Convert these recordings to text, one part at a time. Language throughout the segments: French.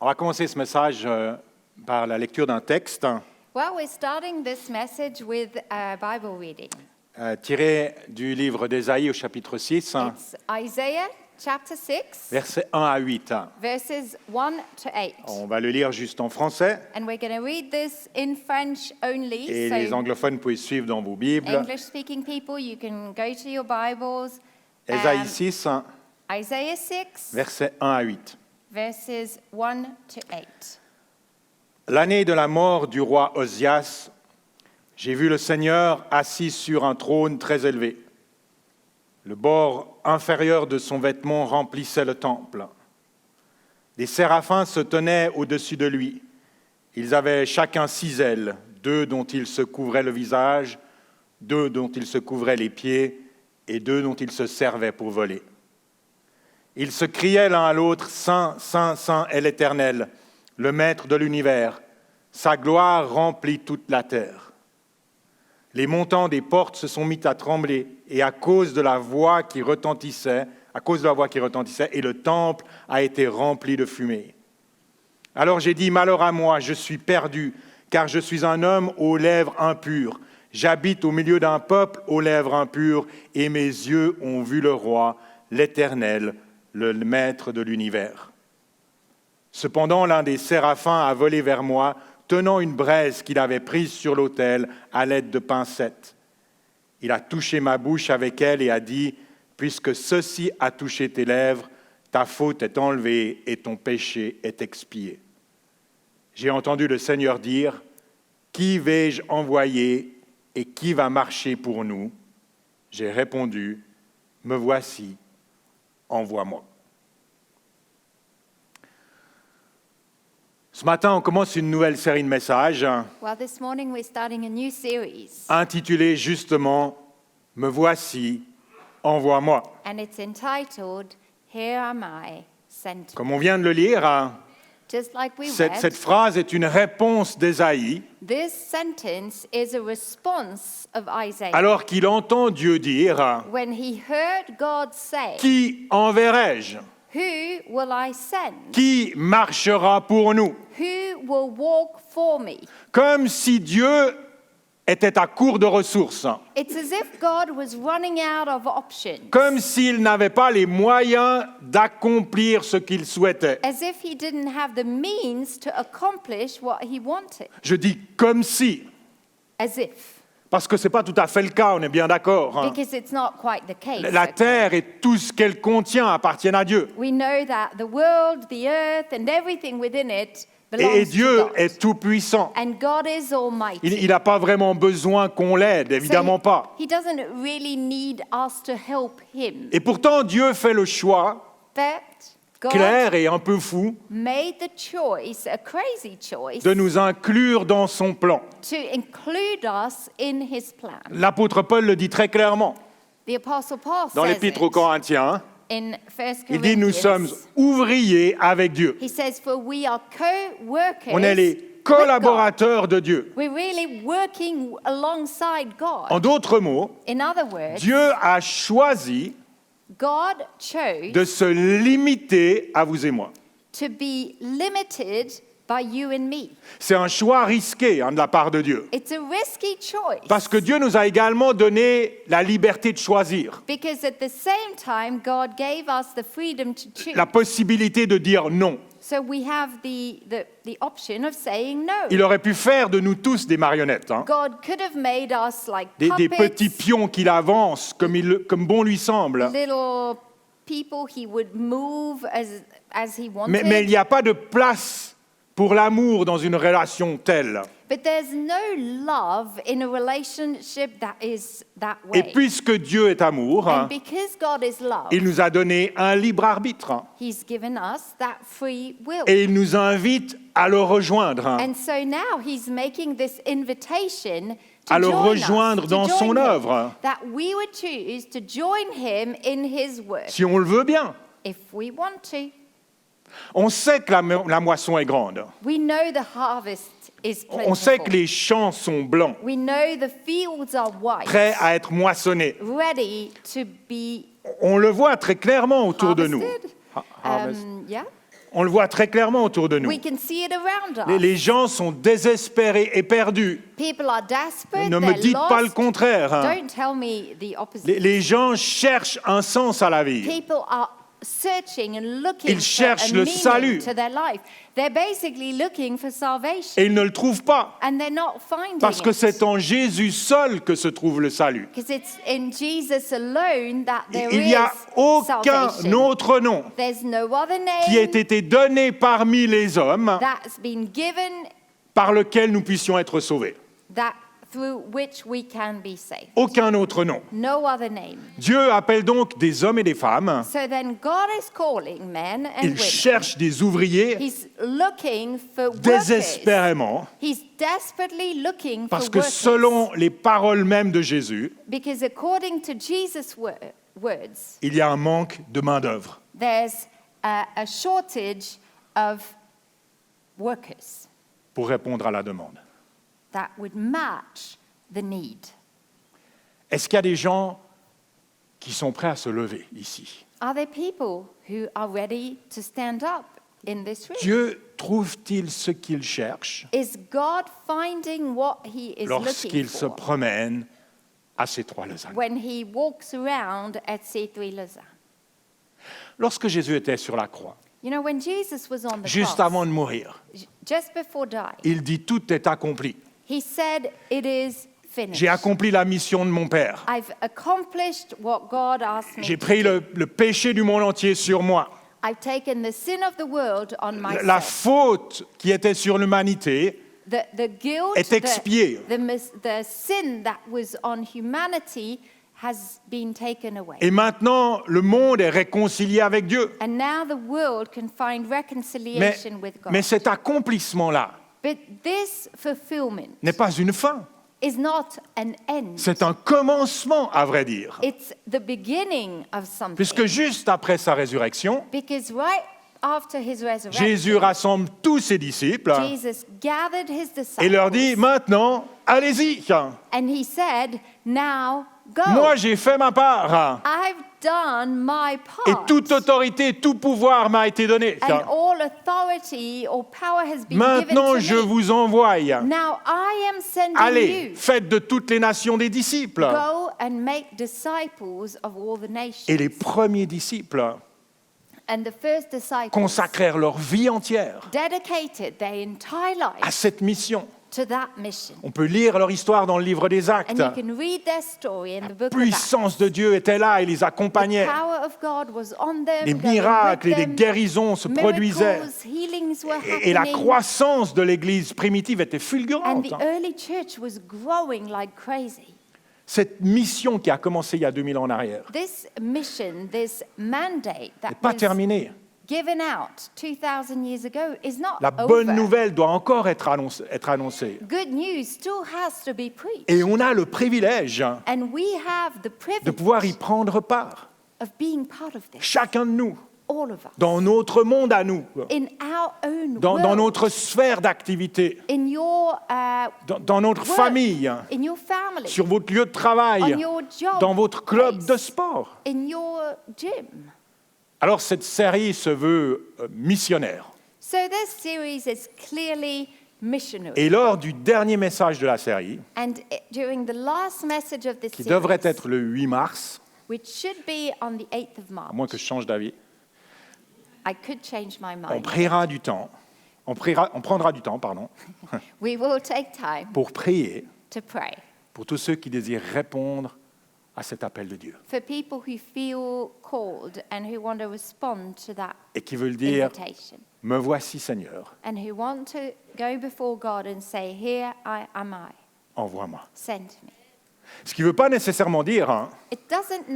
On va commencer ce message par la lecture d'un texte Well, we're starting this message with a Bible reading. Tiré du livre d'Ésaïe au chapitre 6, It's Isaiah chapter 6, versets 1 à 8. verses 1 to 8. On va le lire juste en français And we're going to read this in French only. et les anglophones pouvez suivre dans vos Bibles. English-speaking people, you can go to your Bibles. Ésaïe 6, Isaiah 6, versets 1 à 8. verses 1 to 8. L'année de la mort du roi Osias, j'ai vu le Seigneur assis sur un trône très élevé. Le bord inférieur de son vêtement remplissait le temple. Des séraphins se tenaient au-dessus de lui. Ils avaient chacun 6 ailes, 2 dont ils se couvraient le visage, 2 dont ils se couvraient les pieds et 2 dont ils se servaient pour voler. Ils se criaient l'un à l'autre, « Saint, Saint, Saint est l'Éternel, le Maître de l'univers. Sa gloire remplit toute la terre. » Les montants des portes se sont mis à trembler, et à cause de la voix qui retentissait, et le temple a été rempli de fumée. Alors j'ai dit, « Malheur à moi, je suis perdu, car je suis un homme aux lèvres impures. J'habite au milieu d'un peuple aux lèvres impures, et mes yeux ont vu le roi, l'Éternel, le Maître de l'univers. » Cependant, l'un des séraphins a volé vers moi, tenant une braise qu'il avait prise sur l'autel à l'aide de pincettes. Il a touché ma bouche avec elle et a dit, « Puisque ceci a touché tes lèvres, ta faute est enlevée et ton péché est expié. » J'ai entendu le Seigneur dire, « Qui vais-je envoyer et qui va marcher pour nous ?» J'ai répondu, « Me voici, envoie-moi. » Ce matin, on commence une nouvelle série de messages Well, this morning we're starting a new series. intitulée justement « Me voici, envoie-moi ». And it's entitled, Here Am I, Send Me. Comme on vient de le lire, Just like we cette read, phrase est une réponse d'Ésaïe this sentence is a response of Isaiah. alors qu'il entend Dieu dire When he heard God say, « Qui enverrai-je ? Who will I send? Qui marchera pour nous ?» Who will walk for me? Comme si Dieu était à court de ressources, It's as if God was running out of options. comme s'il n'avait pas les moyens d'accomplir ce qu'il souhaitait. As if he didn't have the means to accomplish what he wanted. Je dis « comme si », As if. parce que ce n'est pas tout à fait le cas, on est bien d'accord. Because it's not quite the case. La okay? terre et tout ce qu'elle contient appartiennent à Dieu. We know that the world, the earth, and everything within it Et belongs Dieu to God. est tout-puissant. And God is almighty. Il n'a pas vraiment besoin qu'on l'aide, évidemment pas. He doesn't really need us to help him. Et pourtant, Dieu fait le choix, But God clair et un peu fou, made the choice, a crazy choice, de nous inclure dans son plan. to include us in his plan. L'apôtre Paul le dit très clairement The Apostle Paul dans says l'Épître aux it Corinthiens. in 1 Il dit « Nous sommes Corinthians. ouvriers avec Dieu. He says, for we are co-workers On est les with God. collaborateurs de Dieu. We're really working alongside God. En d'autres mots, In other words, Dieu a choisi God chose de se limiter à vous et moi. to be limited by you and me. C'est un choix risqué de la part de Dieu. It's a risky choice. Parce que Dieu nous a également donné la liberté de choisir, Because at the same time, God gave us the freedom to choose. la possibilité de dire non. So we have the option of saying no. Il aurait pu faire de nous tous des marionnettes, God could have made us like des puppets, petits pions qu'il avance comme bon lui semble. little people he would move as he wanted. Mais il n'y a pas de place pour l'amour dans une relation telle. But there's no love in a relationship that is that Et way. puisque Dieu est amour, And because God is love, il nous a donné un libre arbitre he's given us that free will. et il nous invite à le rejoindre, And so now he's making this invitation to à le join rejoindre us, to dans join son him, œuvre, that we would choose to join him in his work, si on le veut bien. if we want to. On sait que la moisson est grande. We know the harvest is plentiful. On sait que les champs sont blancs, We know the fields are white, prêts à être moissonnés. ready to be On le voit très clairement autour de nous. harvested. Harvest. Yeah. On le voit très clairement autour de nous. We can see it around us. Les gens sont désespérés et perdus. People are desperate, Ne me they're dites pas le lost. contraire. hein. Don't tell me the opposite. Les gens cherchent un sens à la vie. People are searching and looking Ils cherchent for a le meaning salut. to their life. They're basically looking for salvation. Et ils ne le trouvent pas. And they're not finding Parce que it. c'est en Jésus seul que se trouve le salut. Because it's in Jesus alone that there Il n'y a is aucun salvation. autre nom There's no other qui ait name été donné parmi les hommes that's been given par lequel nous puissions être sauvés. that through which we can be saved. Aucun autre nom. No other name. Dieu appelle donc des hommes et des femmes. So then God is calling men and Il women. cherche des ouvriers He's looking for workers. désespérément He's desperately looking parce for que workers. selon les paroles mêmes de Jésus, Because according to Jesus' words, il y a un manque de main-d'œuvre. there's a shortage of workers Pour répondre à la demande. that would match the need. Est-ce qu'il y a des gens qui sont prêts à se lever ici? Are there people who are ready to stand up in this room? Dieu trouve-t-il ce qu'il cherche Is God finding what he is looking lorsqu'il se for promène à ces trois Lausanne? when he walks around at C3 Lausanne? Lorsque Jésus était sur la croix, You know, when Jesus was on the juste cross, avant de mourir, just before dying, il dit « Tout est accompli. he said, "It is finished. J'ai accompli la mission de mon Père. I've accomplished what God asked me J'ai to pris do. le péché du monde entier sur moi. I've taken the sin of the world on La myself. faute qui était sur l'humanité The guilt, est expiée. the sin that was on humanity has been taken away. Et maintenant, le monde est réconcilié avec Dieu. And now the world can find reconciliation with God. Mais cet accomplissement-là But this fulfillment n'est pas une fin. is not an end. C'est un commencement, à vrai dire. It's the beginning of something. Puisque juste après sa résurrection, Because right after his resurrection, Jésus rassemble tous ses disciples Jesus gathered his disciples et leur dit, maintenant, allez-y. and he said, "Now go. Moi, j'ai fait ma part. I've done my Et part. toute autorité, tout pouvoir m'a été donné. And all authority or power has been Maintenant, given je to me. vous envoie. Now I am sending Allez, you. faites de toutes les nations des disciples. Go and make disciples of all the nations." Et les premiers disciples And the first disciples consacrèrent leur vie entière dedicated their entire à life cette mission. to that mission. On peut lire leur histoire dans le livre des Actes. And you can read their story in the La book puissance of de Dieu était là et les Acts. The accompagnait. power of God was on them. Des going miracles et with des them. guérisons se produisaient. Miracles, healings were Et la happening. croissance de l'Église primitive était And fulgurante. the early church was growing like crazy. Cette mission qui a commencé il y a 2000 ans en arrière This mission, this mandate that n'est pas was terminée. given out 2,000 years ago is not La over. bonne nouvelle doit encore être annoncée. Good news still has to be preached. Et on a le privilège And we have the de privilege pouvoir y prendre part. of being part of this, Chacun de nous, all of us, dans notre monde à nous, in our own dans world, notre sphère d'activité, in your dans notre work, famille, in your family, sur votre lieu de on travail, your job, dans votre club place, de sport. in your gym. Alors cette série se veut missionnaire. So this series is clearly missionary. Et lors du dernier message de la série, And during the last message of this qui series, devrait être le 8 mars, which should be on the 8th of March, à moins que je change d'avis, I could change my on mind. prendra du temps, We will take time pour prier to pray pour tous ceux qui désirent répondre à cet appel de Dieu for people who feel called and who want to respond to that et qui veulent dire invitation « Me voici Seigneur, and who want to go before God and say, "Here am I, envoie-moi send me." ». Ce qui ne veut pas nécessairement dire It doesn't que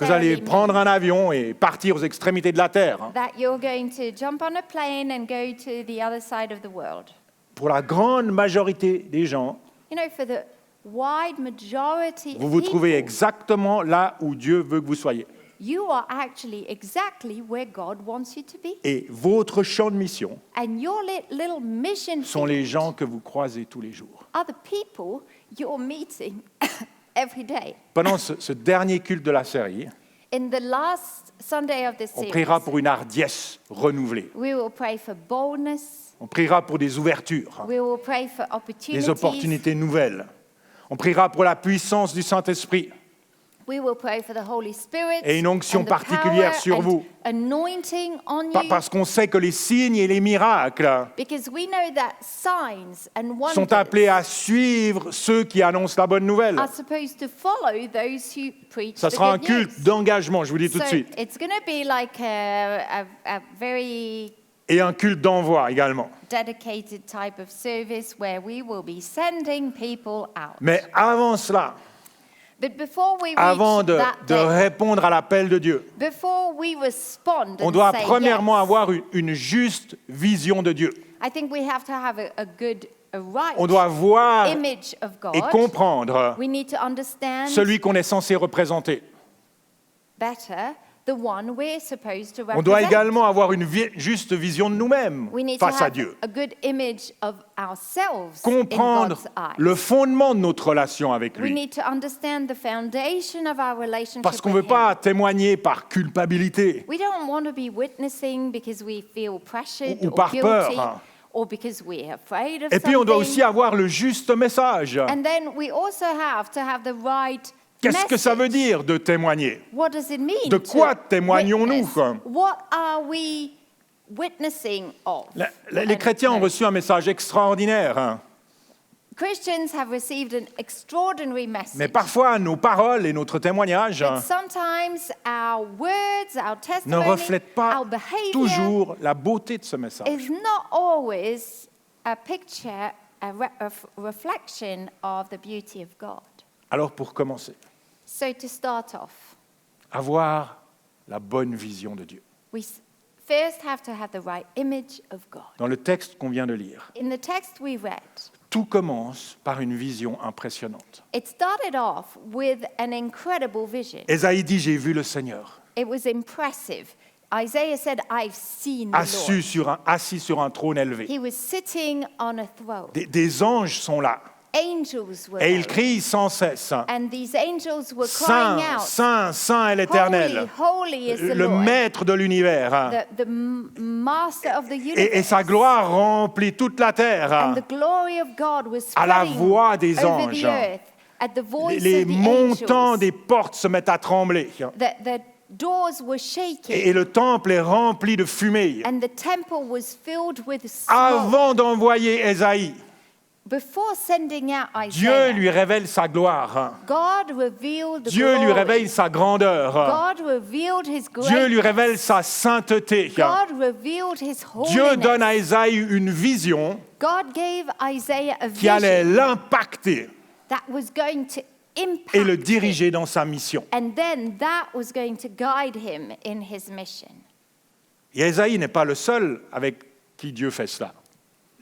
vous allez necessarily prendre mean un avion et partir aux extrémités de la terre. that you're going to jump on a plane and go to the other side of the world. Pour la grande majorité des gens, You know, for the wide majority vous of vous trouvez people, exactement là où Dieu veut que vous soyez. you are actually exactly where God wants you to be. Et votre champ de mission And your little mission sont les field gens que vous croisez tous les jours. are the people you're meeting every day. Pendant ce dernier culte de la série, In the last Sunday of this On series, priera pour une hardiesse renouvelée. we will pray for boldness. On priera pour des ouvertures, We will pray for des opportunities. opportunités nouvelles. On priera pour la puissance du Saint-Esprit We will pray for the Holy Spirit et une onction and the particulière power sur and vous. anointing on you. Parce qu'on sait que les signes et les miracles Because we know that signs and sont wonders appelés à suivre ceux qui annoncent la bonne nouvelle. are supposed to follow those who preach Ça the sera un good culte news. d'engagement, je vous dis tout de So suite. it's going to be like a very Et un culte d'envoi également. dedicated type of service where we will be sending people out. Mais avant cela, But before we avant reach de that de day, répondre à l'appel de Dieu, before we respond on and doit say premièrement yes, avoir une juste vision de Dieu. I think we have to have a right On doit voir image of God. et comprendre We need to understand celui qu'on est censé représenter. better the one we're supposed to represent. On doit également avoir une juste vision de nous-mêmes We need to face à have Dieu. a good image of ourselves Comprendre in God's eyes. le fondement de notre relation avec We lui. need to understand the foundation of our relationship Parce qu'on ne with veut pas Him. témoigner par culpabilité. We don't want to be witnessing because we feel pressured Ou or par guilty peur. or because we're afraid of Et puis on doit something. aussi avoir le juste message. And then we also have to have the right Qu'est-ce que ça veut message. dire de témoigner? What does it mean De quoi to témoignons-nous, witness? quoi? What are we witnessing of? Les chrétiens ont And reçu un message extraordinaire. Christians have received an extraordinary message. Mais parfois, nos paroles et notre témoignage But sometimes our words, our ne testimony, reflètent pas our behavior toujours la beauté de ce message. is not always a picture, a reflection of the beauty of God. Alors pour commencer, So to start off, avoir la bonne vision de Dieu. we first have to have the right image of God. Dans le texte qu'on vient de lire, In the text we read, tout commence par une vision impressionnante. it started off with an incredible vision. Ésaïe dit, j'ai vu le Seigneur, It was impressive. Isaiah said, I've seen the Lord. assis sur un trône élevé. He was sitting on a throne. Des anges sont là, Angels were et ils there. crient sans cesse, And these angels were crying Saint, out, Saint, Saint est l'Éternel, Holy, holy is the le Lord, maître de l'univers. the master of the universe. Et sa gloire remplit toute la terre. And the glory of God was À la spreading voix des over anges. the earth. At the voice Les of the montants angels. des portes se mettent à trembler. The doors were shaking. Et le temple est rempli de fumée. And the temple was filled with smoke. Avant d'envoyer Ésaïe, Before sending out Dieu Isaiah, lui révèle sa gloire. God revealed the Dieu lui glory. révèle sa grandeur. God revealed his Dieu lui greatness. révèle sa sainteté. God revealed his Dieu holiness. donne à Ésaïe une vision God gave Isaiah a qui allait vision l'impacter that was going to impact et le him. diriger dans sa mission. And then that was going to guide him in his mission. Et Ésaïe n'est pas le seul avec qui Dieu fait cela.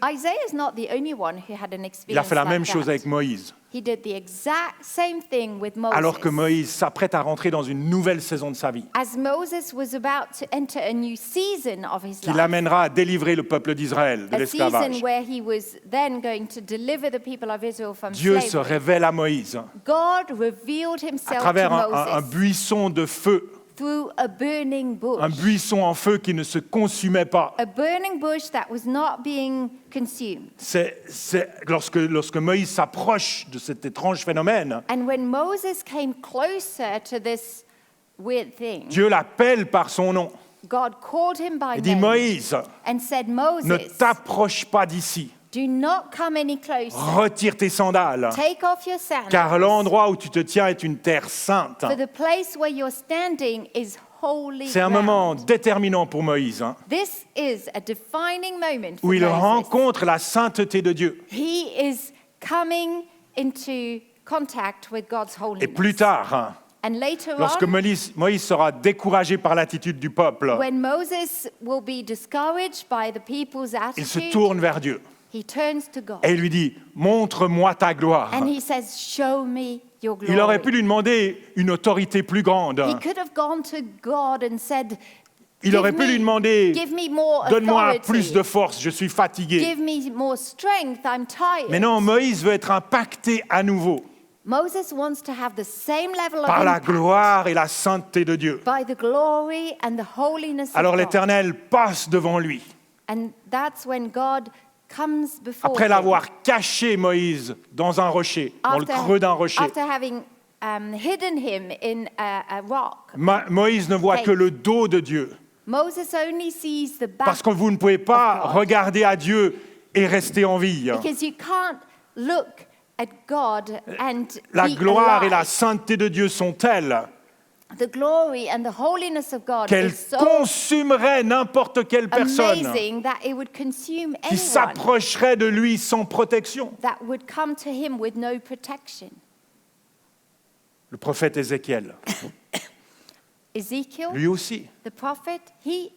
Isaiah is not the only one who had an experience Il a fait la like même chose that. avec Moïse. He did the exact same thing with Moses. Alors que Moïse s'apprête à rentrer dans une nouvelle saison de sa vie, As Moses was about to enter a new season of his qui life, l'amènera à délivrer le peuple d'Israël de a season l'esclavage. where he was then going to deliver the people of Israel from Dieu se slavery. révèle à Moïse God revealed à himself travers to un Moses buisson de feu, through a burning bush. un buisson en feu qui ne se consumait pas. A burning bush that was not being consumed. Lorsque Moïse s'approche de cet étrange phénomène, And when Moses came closer to this weird thing, Dieu l'appelle par son nom. God called him by Il dit, name Moïse, and said, ne Moses, t'approche pas d'ici. do not come any closer. Retire tes sandales, Take off your sandals. car l'endroit où tu te tiens est une terre sainte. For the place where you're standing is holy C'est un ground. moment déterminant pour Moïse, This is a defining moment for où il Moses. rencontre la sainteté de Dieu. He is coming into contact with God's Et holiness. plus tard, And later lorsque on, Moïse sera découragé par l'attitude du peuple, when Moses will be discouraged by the people's il se attitude, tourne vers Dieu he turns to God et il lui dit, montre-moi ta gloire. and he says, show me your glory. Il aurait pu lui demander une autorité plus grande. He could have gone to God and said, Il aurait pu lui demander, give me more donne-moi authority. plus de force, je suis fatigué. Give me more strength, I'm tired. Mais non, Moïse veut être impacté à nouveau. Moses wants to have the same level of par la impact gloire et la sainteté de Dieu. by the glory and the holiness Alors of God. l'Éternel passe devant lui. And that's when God comes before Après him. l'avoir caché Moïse dans un rocher, dans le creux d'un rocher, After having hidden him in a rock. Moïse ne voit que le dos de Dieu. Moses only sees the back Parce que vous ne pouvez pas of God. regarder à Dieu et rester en vie. Because you can't look at God and La be gloire et alive. la sainteté de Dieu sont telles The glory and the holiness of God qu'elles is so consumeraient n'importe quelle personne amazing that it would consume qui anyone s'approcherait de lui sans protection. that would come to him with no protection. Le prophète Ézéchiel, Ezekiel, lui aussi, the prophet, he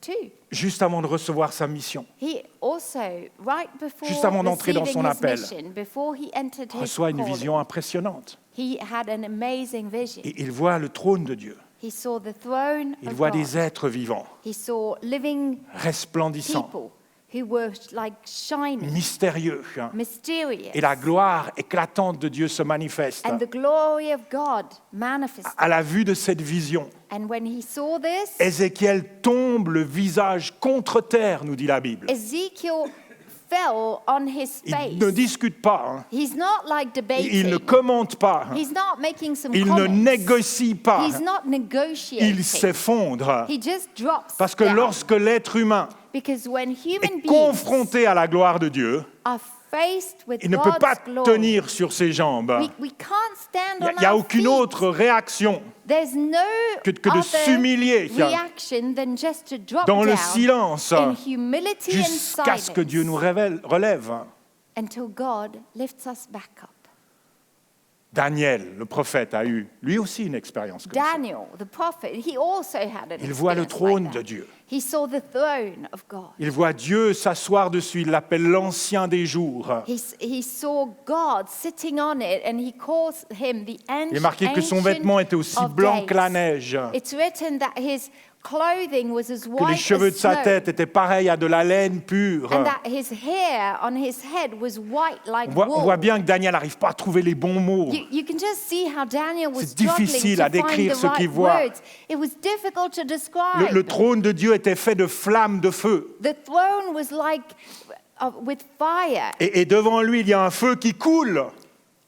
too. juste avant de recevoir sa mission, He also, right before Juste avant d'entrer dans receiving son his appel, mission, before he entered his reçoit une calling, vision impressionnante. he had an amazing vision. Et il voit le trône de Dieu. He saw the throne Il of voit God. des êtres vivants, He saw living resplendissants, people who were like shining, mystérieux. mysterious, Et la gloire éclatante de Dieu se manifeste. and the glory of God manifested. À la vue de cette vision, And when he saw this, Ézéchiel tombe le visage contre terre, nous dit la Bible. Ezekiel fell on his face. Il ne discute pas, hein. He's not like debating. Il ne commente pas, hein. He's not making some Il ne comments. négocie pas, He's not negotiating. il s'effondre. He just drops Parce que down. lorsque l'être humain Because when human est beings confronté à la gloire de Dieu, are faced with il ne peut God's pas glory, tenir sur ses jambes. we can't stand Il on n'y a our aucune feet. autre réaction There's no que de other s'humilier reaction than just to drop dans le down silence in humility and jusqu'à ce que Dieu nous silence relève. until God lifts us back up. Daniel, le prophète, a eu lui aussi une expérience comme ça. Daniel, the prophet, he also had an Il voit le experience trône like de that. Dieu. He saw the throne of God. Il voit Dieu s'asseoir dessus. Il l'appelle l'ancien des jours. He saw God sitting on it, and he calls him the ancient. Il est marqué que son vêtement était aussi of blanc days. que la neige, It's written that his clothing was as que les white cheveux as de sa snow, tête étaient pareils à de la laine pure. and that his hair on his head was white like On wool. voit bien que Daniel n'arrive pas à trouver les bons mots. You can just see how Daniel was C'est struggling difficile to à décrire find ce the qu'il right voit. words. It was difficult to describe. Le trône de Dieu était fait de flammes de feu. The throne was like with fire, Et devant lui, il y a un feu qui coule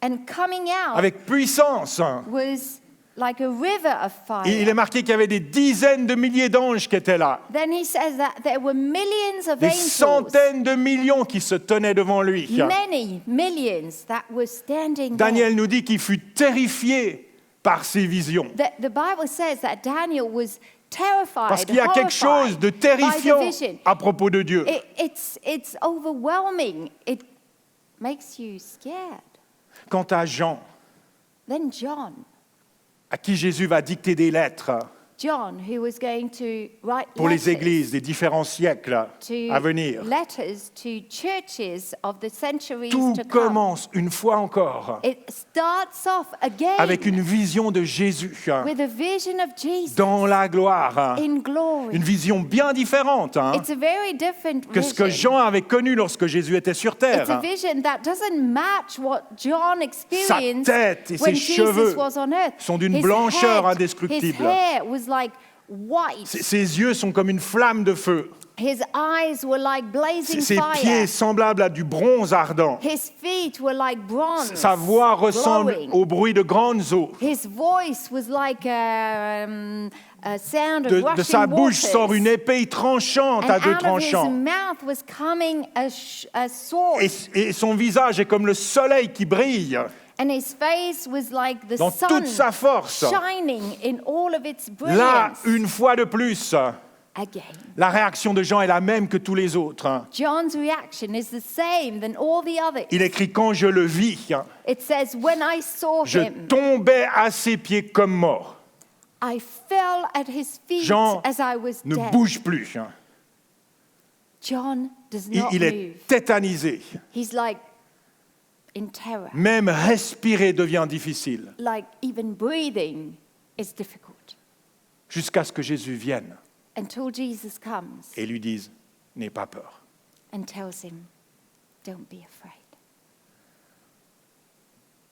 and coming out avec puissance. was like a river of fire. Il est marqué qu'il y avait des dizaines de milliers d'anges qui étaient là. Then he says that there were millions of Des angels, centaines de millions qui se tenaient devant lui. many millions that were standing Daniel nous dit qu'il fut terrifié par ces visions. there. The Bible says that Daniel was terrified, Parce qu'il y a quelque chose de terrifiant by the vision. à propos de Dieu. It's overwhelming. It makes you scared. Quant à Jean, Then John, à qui Jésus va dicter des lettres who was going to write pour les letters églises des différents siècles to à venir. letters to churches of the centuries Tout to come. commence une fois encore It starts off again avec une vision de Jésus with a vision of Jesus dans la gloire. in glory. Une vision bien différente It's a very different que ce que vision. Jean avait connu lorsque Jésus était sur It's a terre. vision that doesn't match what John experienced tête et when ses Jesus cheveux was on earth. sont d'une His blancheur head, indescriptible. His hair was like white. Ses yeux sont comme une flamme de feu. His eyes were like blazing Ses fire. pieds semblables à du bronze ardent. His feet were like bronze. Sa voix ressemble glowing. au bruit de grandes eaux. His voice was like a sound of rushing De sa bouche waters. sort une épée tranchante à And deux out of his tranchants. mouth was coming a sword. Et son visage est comme le soleil qui brille And his face was like the dans sun toute sa force. shining in all of its Là, brilliance. une fois de plus, Again. la réaction de Jean est la même que tous les autres. John's reaction is the same than all the others. Il écrit « Quand je le vis, It says, when I saw je him, tombais à ses pieds comme mort. I fell at his feet Jean as I was ne dead. bouge plus. John does not Il move. est tétanisé. He's like in terror. Même respirer devient difficile Like even breathing is difficult. jusqu'à ce que Jésus vienne Until Jesus comes et lui dise « N'aie pas peur ». and tells him, don't be afraid.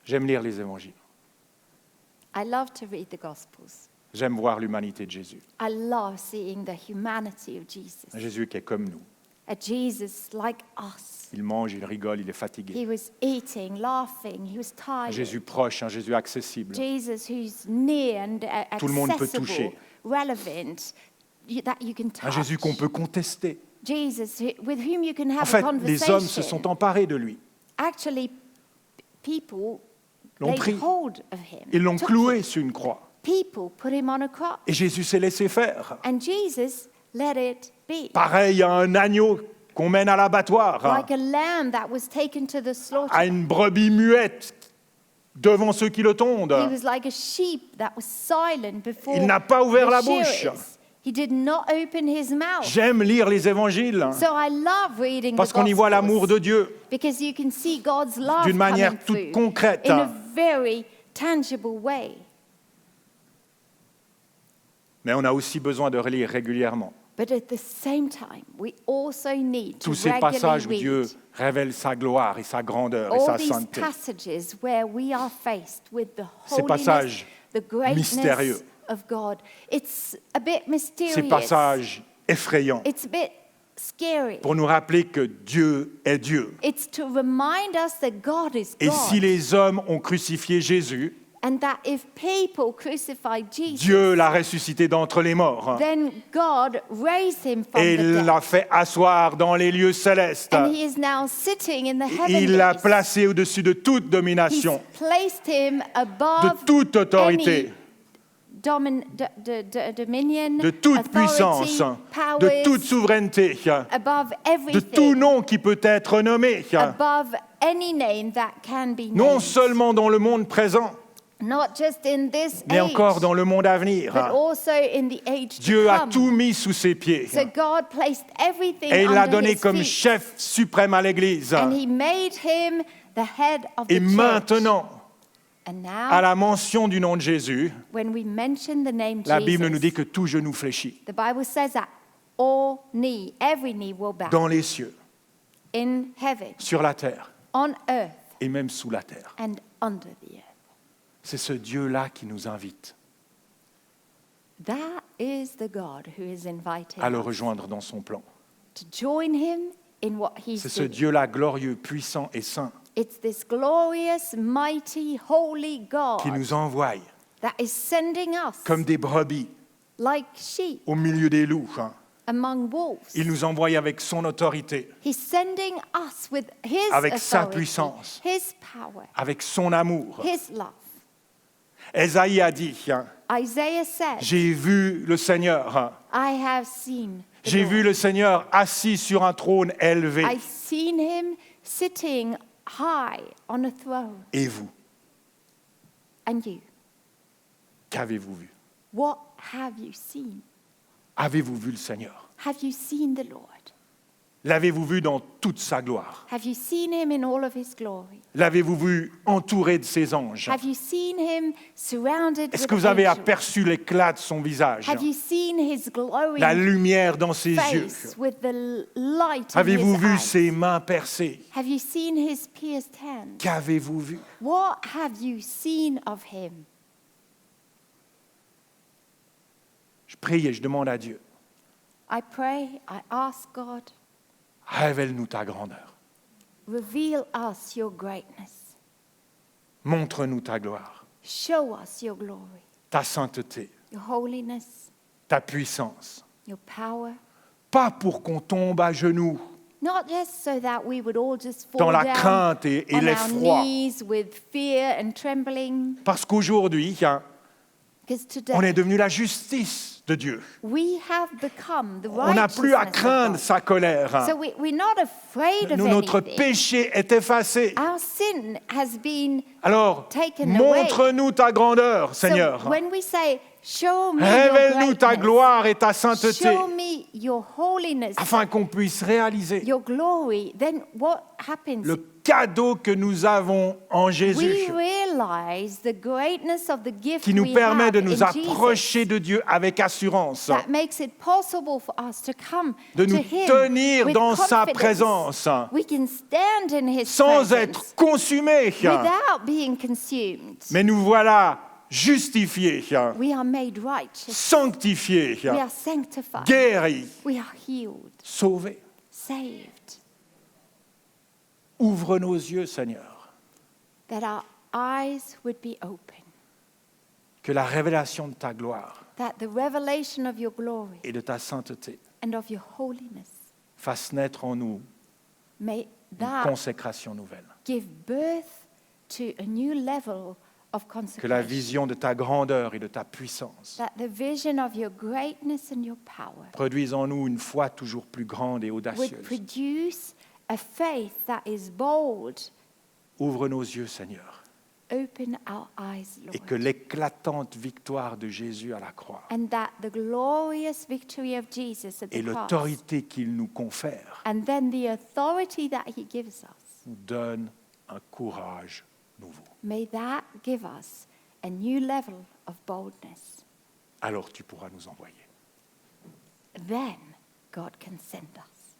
J'aime lire les évangiles. I love to read the Gospels. J'aime voir l'humanité de Jésus. I love seeing the humanity of Jesus. Un Jésus qui est comme nous. A Jesus like us. Il mange, il rigole, il est fatigué. He was eating, laughing, he was Un tired. Jésus proche, un Jésus accessible. Jesus who's near and Tout le monde peut accessible, toucher. relevant, that you can touch. Un Jésus qu'on peut contester. Jesus with whom you can En have fait, a les conversation. hommes se sont emparés de lui. Actually, people L'ont laid pris. hold of him. Ils l'ont took cloué him. sur une croix. People put him on a cross. Et Jésus s'est laissé faire. And Jesus let it be. Pareil à un agneau qu'on mène à l'abattoir, Like a lamb that was taken to the slaughter. à une brebis muette devant ceux qui le tondent. He was like a sheep that was silent before Il n'a pas ouvert the la bouche. shearers. He did not open his mouth. J'aime lire les évangiles So I love reading parce the qu'on y voit Gospels l'amour de Dieu because you can see God's love d'une manière coming toute through concrète. in a very tangible way. Mais on a aussi besoin de relire régulièrement But at the same time, we also need to tous ces passages où regularly Dieu read révèle sa gloire et sa grandeur et all sa these sainteté. passages where we are faced with the Ces holiness, passages the greatness mystérieux. of God. It's a bit Ces mysterious. passages effrayants It's a bit scary. pour nous rappeler que Dieu est Dieu. It's to remind us that God is Et God. si les hommes ont crucifié Jésus, And that if people crucified Jesus, Dieu l'a ressuscité d'entre les morts then God raised him from et the il dead. l'a fait asseoir dans les lieux célestes. And he is now sitting in the heavenlies. Il l'a placé au-dessus de toute He's domination, placed him de above toute autorité, dominion, de toute authority, puissance, powers, de toute souveraineté, above de everything, tout nom qui peut être nommé, above any name that can be non named. seulement dans le monde présent, Not just in this mais age, encore dans le monde à venir. but also in the age Dieu to a come. tout mis sous ses pieds So God placed everything et il l'a under donné his comme feet, chef suprême à l'Église. and he made him the head of the Et church. maintenant, And à now, la mention du nom de Jésus, when we mention the name la Jesus, Bible nous dit que tout genou fléchit the Bible says that every knee will bow dans les cieux, in heaven, sur la terre on earth, et même sous la terre. and under the earth. C'est ce Dieu-là qui nous invite That is the God who is inviting à le us rejoindre dans son plan. to join him in what he's C'est ce doing. Dieu-là glorieux, puissant et saint It's this glorious, mighty, holy God qui nous envoie that is sending us comme des brebis like sheep au milieu des loups. among wolves. Il nous envoie avec son autorité, He's sending us with his Avec sa authority, puissance. his power, avec son amour. his love. Ésaïe a dit, Isaiah said, j'ai vu le Seigneur, I have seen the j'ai Lord. vu le Seigneur assis sur un trône élevé. I've seen him sitting high on a throne. Et vous, And you, qu'avez-vous vu? what have you seen? Avez-vous vu le Seigneur? Have you seen the Lord? L'avez-vous vu dans toute sa gloire? Have you seen him in all of his glory? L'avez-vous vu entouré de ses anges? Have you seen him surrounded Est-ce with que vous avez angels? aperçu l'éclat de son visage? Have you seen his glowing La lumière dans ses yeux? face with the light in Avez-vous his vu eyes? ses mains percées? Have you seen his pierced hands? Qu'avez-vous vu? What have you seen of him? Je prie et je demande à Dieu, I pray, I ask God, révèle-nous ta grandeur. reveal us your greatness. Montre-nous ta gloire, Show us your glory, ta sainteté, your holiness, ta puissance. your power. Pas pour qu'on tombe à genoux Not just so that we would all just fall dans la down crainte et on our l'effroi. knees with fear and trembling, Parce qu'aujourd'hui, because on est today devenu la justice de Dieu. we have become the On n'a plus à righteousness of craindre God. sa colère. So we're not afraid of Notre anything. péché est effacé. Our sin has been Alors, taken away. montre-nous ta grandeur, Seigneur. So when we say, Show me Révèle-nous ta your gloire et ta greatness. sainteté, Show me your holiness, afin qu'on puisse réaliser your glory. Then what happens? le cadeau que nous avons en Jésus, We realize the greatness of the gift qui nous we permet have de nous in approcher Jesus. de Dieu avec assurance, That makes it possible for us to come de to nous Him tenir with dans sa confidence. présence, We can stand in His sans presence être consumés. without being consumed. Mais nous voilà justifiés, We are made righteous. sanctifiés, We are sanctified. guéris, We are healed, sauvés. saved. Ouvre nos yeux, Seigneur, That our eyes would be open. que la révélation de ta gloire That the revelation of your glory et de ta sainteté and of your holiness fasse naître en nous may une that consécration nouvelle. give birth to a new level of Que la consecration. vision de ta grandeur et de ta puissance That the vision of your greatness and your power produise en nous une foi toujours plus grande et would audacieuse. produce a faith that is bold. Ouvre nos yeux, Seigneur, Open our eyes, et que Lord. l'éclatante victoire de Jésus à la croix And that the glorious victory of Jesus at et the cross, l'autorité qu'il nous confère and then the authority that he gives us, nous donne un courage nouveau. may that give us a new level of boldness. Alors tu pourras nous envoyer. Then God can send us.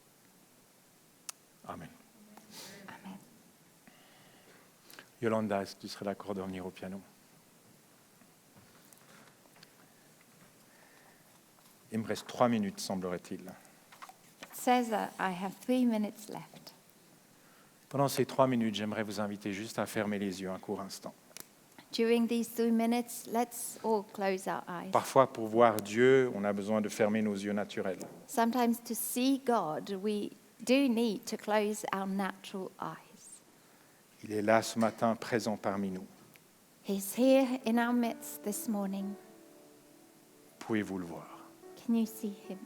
Amen. Amen. Yolanda, est-ce que tu serais d'accord de revenir au piano? Il me reste 3 minutes, semblerait-il. It says that I have 3 minutes left. Pendant ces 3 minutes, j'aimerais vous inviter juste à fermer les yeux un court instant. During these 3 minutes, let's all close our eyes. Parfois, pour voir Dieu, on a besoin de fermer nos yeux naturels. Sometimes to see God, we do need to close our natural eyes. Il est là ce matin, présent parmi nous. He's here in our midst this morning. Pouvez-vous le voir? Can you see him?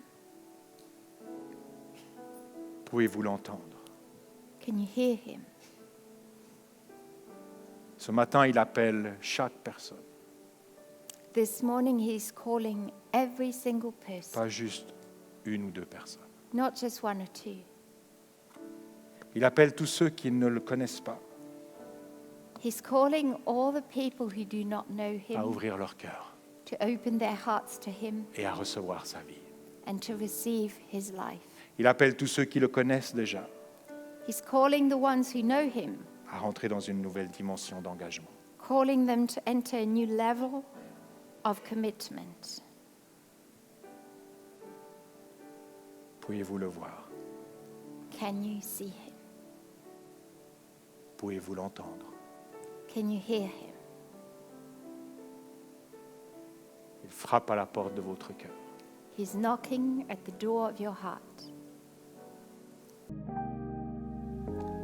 Pouvez-vous l'entendre? Can you hear him? Ce matin, il appelle chaque personne, This morning he's calling every single person, pas juste une ou deux personnes. not just one or two. Il appelle tous ceux qui ne le connaissent pas He's calling all the people who do not know à him ouvrir leur cœur to open their hearts to him et à recevoir sa vie. and to receive his life. Il appelle tous ceux qui le connaissent déjà He's calling the ones who know him, à rentrer dans une nouvelle dimension d'engagement. calling them to enter a new level of commitment. Pouvez-vous le voir? Can you see him? Pouvez-vous l'entendre? Can you hear him? Il frappe à la porte de votre cœur. He's knocking at the door of your heart.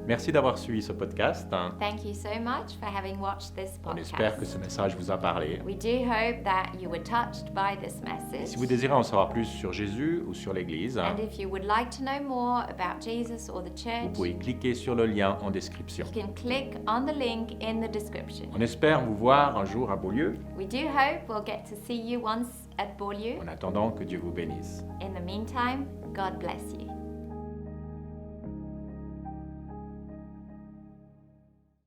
Merci d'avoir suivi ce podcast. Thank you so much for having watched this On espère que podcast. ce message vous a parlé. We do hope that you were touched by this message. Si vous désirez en savoir plus sur Jésus ou sur l'Église, And if you would like to know more about Jesus or the vous church, pouvez cliquer sur le lien en description. you can click on the link in the description. On espère vous voir un jour à Beaulieu. We do hope we'll get to see you once at Beaulieu. En attendant, que Dieu vous bénisse. In the meantime, God bless you.